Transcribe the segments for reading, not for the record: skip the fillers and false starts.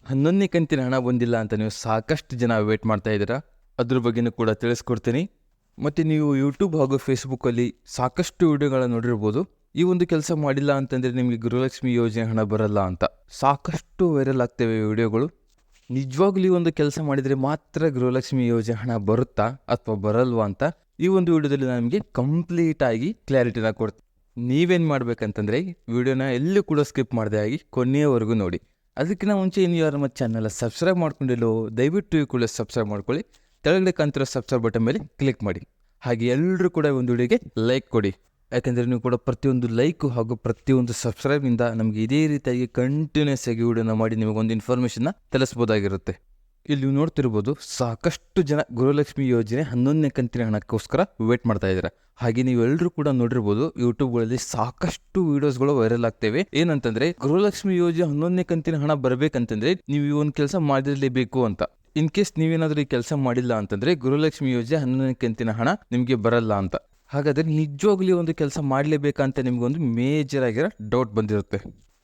11ನೇ ಕಂತಿನ ಹಣ ಬಂದಿಲ್ಲ ಅಂತ ನೀವು ಸಾಕಷ್ಟು ಜನ ವೇಟ್ ಮಾಡ್ತಾ ಇದ್ದೀರಾ. ಅದ್ರ ಬಗ್ಗೆನೂ ಕೂಡ ತಿಳಿಸ್ಕೊಡ್ತೀನಿ. ಮತ್ತು ನೀವು ಯೂಟ್ಯೂಬ್ ಹಾಗೂ ಫೇಸ್ಬುಕ್ಕಲ್ಲಿ ಸಾಕಷ್ಟು ವಿಡಿಯೋಗಳನ್ನ ನೋಡಿರ್ಬೋದು. ಈ ಒಂದು ಕೆಲಸ ಮಾಡಿಲ್ಲ ಅಂತಂದರೆ ನಿಮಗೆ ಗೃಹಲಕ್ಷ್ಮಿ ಯೋಜನೆ ಹಣ ಬರಲ್ಲ ಅಂತ ಸಾಕಷ್ಟು ವೈರಲ್ ಆಗ್ತವೆ ವಿಡಿಯೋಗಳು. ನಿಜವಾಗ್ಲೂ ಈ ಒಂದು ಕೆಲಸ ಮಾಡಿದರೆ ಮಾತ್ರ ಗೃಹಲಕ್ಷ್ಮಿ ಯೋಜನೆ ಹಣ ಬರುತ್ತಾ ಅಥವಾ ಬರಲ್ವಾ ಅಂತ ಈ ಒಂದು ವಿಡಿಯೋದಲ್ಲಿ ನಾನು ನಿಮಗೆ ಕಂಪ್ಲೀಟಾಗಿ ಕ್ಲಾರಿಟಿನ ಕೊಡ್ತೀನಿ. ನೀವೇನು ಮಾಡಬೇಕಂತಂದರೆ ವಿಡಿಯೋನ ಎಲ್ಲೂ ಕೂಡ ಸ್ಕಿಪ್ ಮಾಡದೆ ಆಗಿ ಕೊನೆಯವರೆಗೂ ನೋಡಿ. ಅದಕ್ಕಿಂತ ಮುಂಚೆ ಇನ್ನು ಯಾರು ನಮ್ಮ ಚಾನಲ್ ಸಬ್ಸ್ಕ್ರೈಬ್ ಮಾಡ್ಕೊಂಡಿಲ್ಲೋ ದಯವಿಟ್ಟು ಕೂಡ ಸಬ್ಸ್ಕ್ರೈಬ್ ಮಾಡ್ಕೊಳ್ಳಿ. ಕೆಳಗಡೆ ಕಾಣ್ತಿರೋ ಸಬ್ಸ್ಕ್ರೈಬ್ ಬಟನ್ ಮೇಲೆ ಕ್ಲಿಕ್ ಮಾಡಿ. ಹಾಗೆ ಎಲ್ಲರೂ ಕೂಡ ಒಂದು ವಿಡಿಯೋಗೆ ಲೈಕ್ ಕೊಡಿ. ಯಾಕೆಂದರೆ ನೀವು ಕೂಡ ಪ್ರತಿಯೊಂದು ಲೈಕು ಹಾಗೂ ಪ್ರತಿಯೊಂದು ಸಬ್ಸ್ಕ್ರೈಬಿಂದ ನಮಗೆ ಇದೇ ರೀತಿಯಾಗಿ ಕಂಟಿನ್ಯೂಸ್ ಆಗಿ ವಿಡಿಯೋನ ಮಾಡಿ ನಿಮಗೊಂದು ಇನ್ಫಾರ್ಮೇಷನ್ನ ತಿಳಿಸ್ಬೋದಾಗಿರುತ್ತೆ. ಇಲ್ಲಿ ನೀವು ನೋಡ್ತಿರ್ಬೋದು ಸಾಕಷ್ಟು ಜನ ಗೃಹಲಕ್ಷ್ಮಿ ಯೋಜನೆ 11ನೇ ಕಂತಿನ ಹಣಕ್ಕೋಸ್ಕರ ವೇಟ್ ಮಾಡ್ತಾ ಇದ್ದಾರೆ. ಹಾಗೆ ನೀವೆಲ್ಲರೂ ಕೂಡ ನೋಡಿರ್ಬೋದು ಯೂಟ್ಯೂಬ್ಗಳಲ್ಲಿ ಸಾಕಷ್ಟು ವಿಡಿಯೋಸ್ಗಳು ವೈರಲ್ ಆಗ್ತವೆ. ಏನಂತಂದ್ರೆ ಗೃಹಲಕ್ಷ್ಮಿ ಯೋಜನೆ 11ನೇ ಕಂತಿನ ಹಣ ಬರಬೇಕಂತಂದ್ರೆ ನೀವು ಈ ಒಂದು ಕೆಲಸ ಮಾಡಿರಲೇಬೇಕು ಅಂತ. ಇನ್ ಕೇಸ್ ನೀವೇನಾದ್ರೂ ಈ ಕೆಲಸ ಮಾಡಿಲ್ಲ ಅಂತಂದ್ರೆ ಗೃಹಲಕ್ಷ್ಮಿ ಯೋಜನೆ 11ನೇ ಕಂತಿನ ಹಣ ನಿಮಗೆ ಬರಲ್ಲ ಅಂತ. ಹಾಗಾದ್ರೆ ನಿಜವಾಗ್ಲೂ ಒಂದು ಕೆಲಸ ಮಾಡಲೇಬೇಕಂತ ನಿಮ್ಗೊಂದು ಮೇಜರ್ ಆಗಿರೋ ಡೌಟ್ ಬಂದಿರುತ್ತೆ.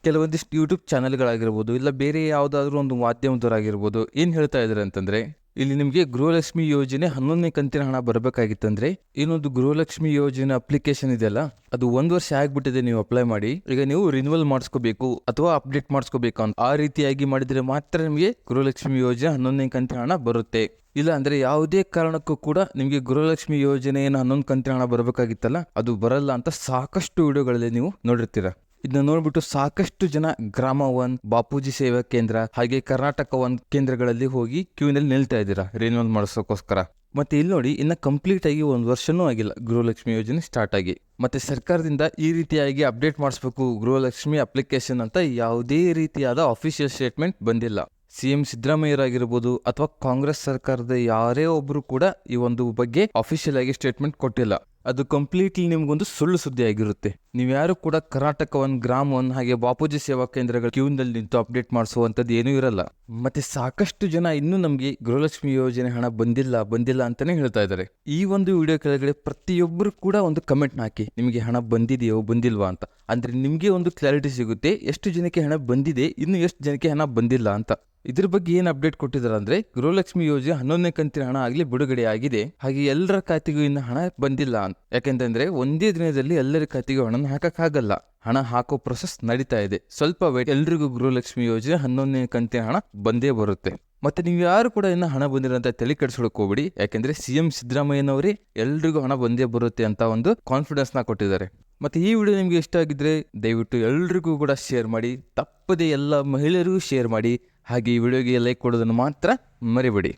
ಕೆಲವೊಂದಿಷ್ಟು ಯೂಟ್ಯೂಬ್ ಚಾನಲ್ಗಳಾಗಿರ್ಬೋದು ಇಲ್ಲ ಬೇರೆ ಯಾವುದಾದ್ರೂ ಒಂದು ಮಾಧ್ಯಮದವರಾಗಿರ್ಬೋದು ಏನು ಹೇಳ್ತಾ ಇದ್ದಾರೆ ಅಂತಂದ್ರೆ, ಇಲ್ಲಿ ನಿಮಗೆ ಗೃಹಲಕ್ಷ್ಮಿ ಯೋಜನೆ 11ನೇ ಕಂತಿನ ಹಣ ಬರಬೇಕಾಗಿತ್ತಂದ್ರೆ ಇನ್ನೊಂದು ಗೃಹಲಕ್ಷ್ಮಿ ಯೋಜನೆ ಅಪ್ಲಿಕೇಶನ್ ಇದೆಯಲ್ಲ ಅದು 1 ವರ್ಷ ಆಗ್ಬಿಟ್ಟಿದೆ, ನೀವು ಅಪ್ಲೈ ಮಾಡಿ, ಈಗ ನೀವು ರಿನ್ಯೂವಲ್ ಮಾಡಿಸ್ಕೋಬೇಕು ಅಥವಾ ಅಪ್ಡೇಟ್ ಮಾಡಿಸ್ಕೋಬೇಕು ಅಂತ. ಆ ರೀತಿಯಾಗಿ ಮಾಡಿದ್ರೆ ಮಾತ್ರ ನಿಮಗೆ ಗೃಹಲಕ್ಷ್ಮಿ ಯೋಜನೆ 11ನೇ ಕಂತಿನ ಹಣ ಬರುತ್ತೆ. ಇಲ್ಲ ಅಂದ್ರೆ ಯಾವುದೇ ಕಾರಣಕ್ಕೂ ಕೂಡ ನಿಮಗೆ ಗೃಹಲಕ್ಷ್ಮಿ ಯೋಜನೆ 11 ಕಂತಿನ ಹಣ ಬರಬೇಕಾಗಿತ್ತಲ್ಲ ಅದು ಬರಲ್ಲ ಅಂತ ಸಾಕಷ್ಟು ವಿಡಿಯೋಗಳಲ್ಲಿ ನೀವು ನೋಡಿರ್ತೀರ. ಇದನ್ನ ನೋಡ್ಬಿಟ್ಟು ಸಾಕಷ್ಟು ಜನ ಗ್ರಾಮ 1, ಬಾಪೂಜಿ ಸೇವಾ ಕೇಂದ್ರ ಹಾಗೆ ಕರ್ನಾಟಕ 1 ಕೇಂದ್ರಗಳಲ್ಲಿ ಹೋಗಿ ಕ್ಯೂನಲ್ಲಿ ನಿಲ್ತಾ ಇದ್ದೀರಾ ರಿನ್ಯೂವಲ್ ಮಾಡಿಸೋಕೋಸ್ಕರ. ಮತ್ತೆ ಇಲ್ಲಿ ನೋಡಿ, ಇನ್ನು ಕಂಪ್ಲೀಟ್ ಆಗಿ 1 ವರ್ಷನೂ ಆಗಿಲ್ಲ ಗೃಹಲಕ್ಷ್ಮಿ ಯೋಜನೆ ಸ್ಟಾರ್ಟ್ ಆಗಿ. ಮತ್ತೆ ಸರ್ಕಾರದಿಂದ ಈ ರೀತಿಯಾಗಿ ಅಪ್ಡೇಟ್ ಮಾಡಿಸ್ಬೇಕು ಗೃಹಲಕ್ಷ್ಮಿ ಅಪ್ಲಿಕೇಶನ್ ಅಂತ ಯಾವುದೇ ರೀತಿಯಾದ ಅಫಿಷಿಯಲ್ ಸ್ಟೇಟ್ಮೆಂಟ್ ಬಂದಿಲ್ಲ. CM ಸಿದ್ದರಾಮಯ್ಯರಾಗಿರ್ಬೋದು ಅಥವಾ ಕಾಂಗ್ರೆಸ್ ಸರ್ಕಾರದ ಯಾರೇ ಒಬ್ರು ಕೂಡ ಈ ಒಂದು ಬಗ್ಗೆ ಅಫಿಷಿಯಲ್ ಆಗಿ ಸ್ಟೇಟ್ಮೆಂಟ್ ಕೊಟ್ಟಿಲ್ಲ. ಅದು ಕಂಪ್ಲೀಟ್ಲಿ ನಿಮ್ಗೊಂದು ಸುಳ್ಳು ಸುದ್ದಿ ಆಗಿರುತ್ತೆ. ನೀವ್ಯಾರು ಕೂಡ ಕರ್ನಾಟಕ 1, ಗ್ರಾಮ 1 ಹಾಗೆ ಬಾಪೂಜಿ ಸೇವಾ ಕೇಂದ್ರಗಳ ಕ್ಯೂನಲ್ಲಿ ನಿಂತು ಅಪ್ಡೇಟ್ ಮಾಡಿಸುವಂಥದ್ದು ಏನೂ ಇರಲ್ಲ. ಮತ್ತೆ ಸಾಕಷ್ಟು ಜನ ಇನ್ನೂ ನಮಗೆ ಗೃಹಲಕ್ಷ್ಮಿ ಯೋಜನೆ ಹಣ ಬಂದಿಲ್ಲ ಅಂತಾನೆ ಹೇಳ್ತಾ ಇದ್ದಾರೆ. ಈ ಒಂದು ವಿಡಿಯೋ ಕೆಳಗಡೆ ಪ್ರತಿಯೊಬ್ಬರು ಕೂಡ ಒಂದು ಕಮೆಂಟ್ ಹಾಕಿ ನಿಮಗೆ ಹಣ ಬಂದಿದೆಯೋ ಬಂದಿಲ್ವಾ ಅಂತ. ಅಂದ್ರೆ ನಿಮಗೆ ಒಂದು ಕ್ಲಾರಿಟಿ ಸಿಗುತ್ತೆ ಎಷ್ಟು ಜನಕ್ಕೆ ಹಣ ಬಂದಿದೆ, ಇನ್ನು ಎಷ್ಟು ಜನಕ್ಕೆ ಹಣ ಬಂದಿಲ್ಲ ಅಂತ. ಇದ್ರ ಬಗ್ಗೆ ಏನು ಅಪ್ಡೇಟ್ ಕೊಟ್ಟಿದ್ದಾರೆ ಅಂದ್ರೆ, ಗೃಹಲಕ್ಷ್ಮಿ ಯೋಜನೆ 11ನೇ ಕಂತಿನ ಹಣ ಆಗಲಿ ಬಿಡುಗಡೆ ಆಗಿದೆ, ಹಾಗೆ ಎಲ್ಲರ ಖಾತೆಗೂ ಇನ್ನು ಹಣ ಬಂದಿಲ್ಲ ಅಂತ. ಯಾಕೆಂತಂದ್ರೆ ಒಂದೇ ದಿನದಲ್ಲಿ ಎಲ್ಲರ ಖಾತೆಗೂ ಹಣ ಹಾಕಕ್ಕಾಗಲ್ಲ, ಹಣ ಹಾಕೋ ಪ್ರೊಸೆಸ್ ನಡೀತಾ ಇದೆ. ಸ್ವಲ್ಪ ವೇಟ್, ಎಲ್ರಿಗೂ ಗೃಹಲಕ್ಷ್ಮಿ ಯೋಜನೆ 11ನೇ ಕಂತಿನ ಹಣ ಬಂದೇ ಬರುತ್ತೆ. ಮತ್ತೆ ನೀವು ಯಾರು ಕೂಡ ಇನ್ನು ಹಣ ಬಂದಿರೋಂತ ತಲೆ ಕೆಡಿಸ್ಕೊಳಕ್ ಹೋಗ್ಬಿಡಿ. ಯಾಕೆಂದ್ರೆ CM ಸಿದ್ದರಾಮಯ್ಯನವರೇ ಎಲ್ರಿಗೂ ಹಣ ಬಂದೇ ಬರುತ್ತೆ ಅಂತ ಒಂದು ಕಾನ್ಫಿಡೆನ್ಸ್ ನ ಕೊಟ್ಟಿದ್ದಾರೆ. ಮತ್ತೆ ಈ ವಿಡಿಯೋ ನಿಮ್ಗೆ ಇಷ್ಟ ಆಗಿದ್ರೆ ದಯವಿಟ್ಟು ಎಲ್ರಿಗೂ ಕೂಡ ಶೇರ್ ಮಾಡಿ, ತಪ್ಪದೆ ಎಲ್ಲ ಮಹಿಳೆಯರಿಗೂ ಶೇರ್ ಮಾಡಿ. ಹಾಗೆ ಈ ವಿಡಿಯೋಗೆ ಲೈಕ್ ಕೊಡೋದನ್ನು ಮಾತ್ರ ಮರಿಬೇಡಿ.